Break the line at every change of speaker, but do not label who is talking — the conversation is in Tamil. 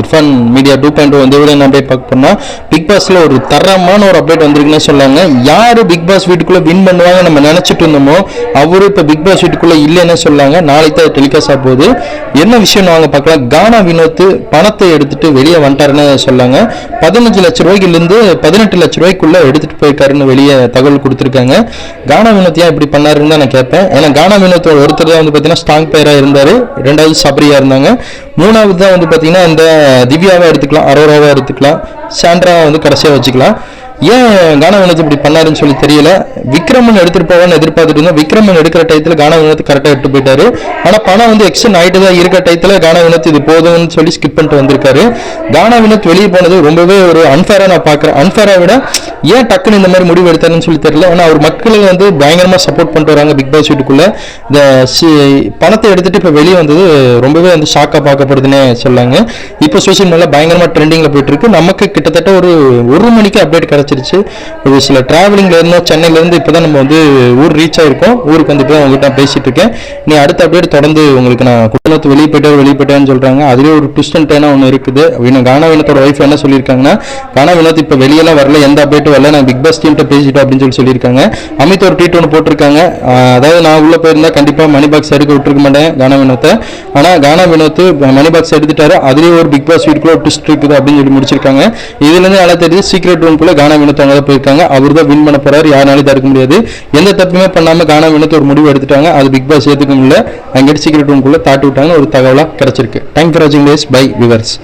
ஃபுட் ஃபன் மீடியா 2.0 வந்து எவ்வளோ அப்டேட் பார்க்க போனால் பிக் பாஸில் ஒரு தரமான ஒரு அப்டேட் வந்திருக்குன்னு சொல்லாங்க. யார் பிக் பாஸ் வீட்டுக்குள்ளே வின் பண்ணுவாங்க நம்ம நினச்சிட்டு இருந்தோமோ அவரு இப்போ பிக் பாஸ் வீட்டுக்குள்ளே இல்லைன்னு சொல்லாங்க. நாளைக்கு தான் டெலிகாஸ்ட் ஆக போகுது. என்ன விஷயம் வாங்க பார்க்கலாம். கானா வினோத் பணத்தை எடுத்துட்டு வெளியே வந்துட்டாருன்னு சொல்லாங்க. 15 லட்ச ரூபாய்க்குலேருந்து 18 லட்ச ரூபாய்க்குள்ளே எடுத்துகிட்டு போயிருக்காருன்னு வெளியே தகவல் கொடுத்துருக்காங்க. கானா வினோத் ஏன் இப்படி பண்ணாருன்னு தான் நான் கேட்பேன். ஏன்னா கானா வினோத் ஒருத்தர் தான் வந்து பார்த்தீங்கன்னா ஸ்ட்ராங் பிளேயராக இருந்தார், 2வது சபரியா இருந்தாங்க, 3வது தான் வந்து பார்த்தீங்கன்னா இந்த திவ்யாவை எடுத்துக்கலாம், அரோராவை எடுத்துக்கலாம், சாண்ட்ரா வந்து கடைசியாக வச்சுக்கலாம். ஏன் கானா வினோத் இப்படி பண்ணாருன்னு சொல்லி தெரியல. விக்ரமன் எடுத்துட்டு போவான்னு எதிர்பார்த்துட்டு இருந்தோம். விக்ரமன் எடுக்கிற டயத்தில் கானா வினோத் கரெக்டாக எடுத்து போயிட்டாரு. ஆனால் பணம் வந்து எக்ஸ்டன் ஆகிட்டு தான் இருக்க டயத்தில் கானா வினோத் இது போதும்னு சொல்லி ஸ்கிப் பண்ணிட்டு வந்திருக்காரு. கானா வினோத் வெளியே போனது ரொம்பவே ஒரு அன்ஃபேராக நான் பார்க்குறேன். அன்ஃபேராக விட ஏன் டக்குன்னு இந்த மாதிரி முடிவு எடுத்தாருன்னு சொல்லி தெரியல. ஏன்னா அவர் மக்கள் வந்து பயங்கரமாக சப்போர்ட் பண்ணிட்டு வராங்க பிக் பாஸ் வீட்டுக்குள்ளே. இந்த பணத்தை எடுத்துட்டு இப்போ வெளியே வந்தது ரொம்பவே வந்து ஷாக்காக பார்க்கப்படுதுன்னே சொல்லாங்க. இப்போ சோசியல் மீடியாவில் பயங்கரமாக ட்ரெண்டிங்கில் போயிட்டு இருக்கு. நமக்கு கிட்டத்தட்ட ஒரு மணிக்கு அப்டேட் கிடைச்சிருச்சு. ஒரு சில டிராவலிங்ல இருந்தோம், சென்னையில இருந்து இப்பதான் நம்ம வந்து ஊர் ரீச் ஆயிருக்கோம். ஊருக்கு வந்து இப்போ உங்ககிட்ட பேசிட்டு இருக்கேன். நீ அடுத்த அப்டேட் தொடர்ந்து உங்களுக்கு நான் குடும்பத்து வெளியே போயிட்டான்னு சொல்றாங்க. அதுவே ஒரு ட்விஸ்ட் அண்ட் டர்னா ஒன்று இருக்குது. கானா வினோத்தோட ஒய்ஃப் என்ன சொல்லியிருக்காங்கன்னா, கானா வினோத் இப்போ வெளியெல்லாம் வரல, எந்த அப்டேட்டும் வரல, நான் பிக் பாஸ் டீம்கிட்ட பேசிட்டோம் அப்படின்னு சொல்லியிருக்காங்க. அமித் ஒரு ட்வீட் ஒன்று போட்டிருக்காங்க. அதாவது நான் உள்ள போயிருந்தா கண்டிப்பா மணி பாக்ஸ் எடுக்க விட்டுருக்க மாட்டேன் கானா வினோத்தை. ஆனா கானா வினோத் மணி பாக்ஸ் எடுத்துட்டாரு. அதுலேயே ஒரு பிக் பாஸ் வீட்டுக்குள்ள ஒரு ட்விஸ்ட் இருக்குது அப்படின்னு சொல்லி முடிச்சிருக்காங்க. இதுல இருந்து நல்லா தெரியுது சீக்ரெட் ரூம்குள்ள கானா வினோத் அங்கே தான் போயிருக்காங்க. அவர் தான் வின் பண்ண போறாரு, யாராலையும் தடுக்க முடியாது. எந்த தப்புமே பண்ணாம கானா வினோத் ஒரு முடிவு எடுத்துட்டாங்க. அது பிக் பாஸ் ஏத்துக்க முடியல. அங்கே சீக்ரெட் ரூம்குள்ள தாட்டி விட்டாங்க. ஒரு தகவலா கிடைச்சிருக்கு. தேங்க் ஃபார் வாட்சிங் திஸ் பை வியூவர்ஸ்.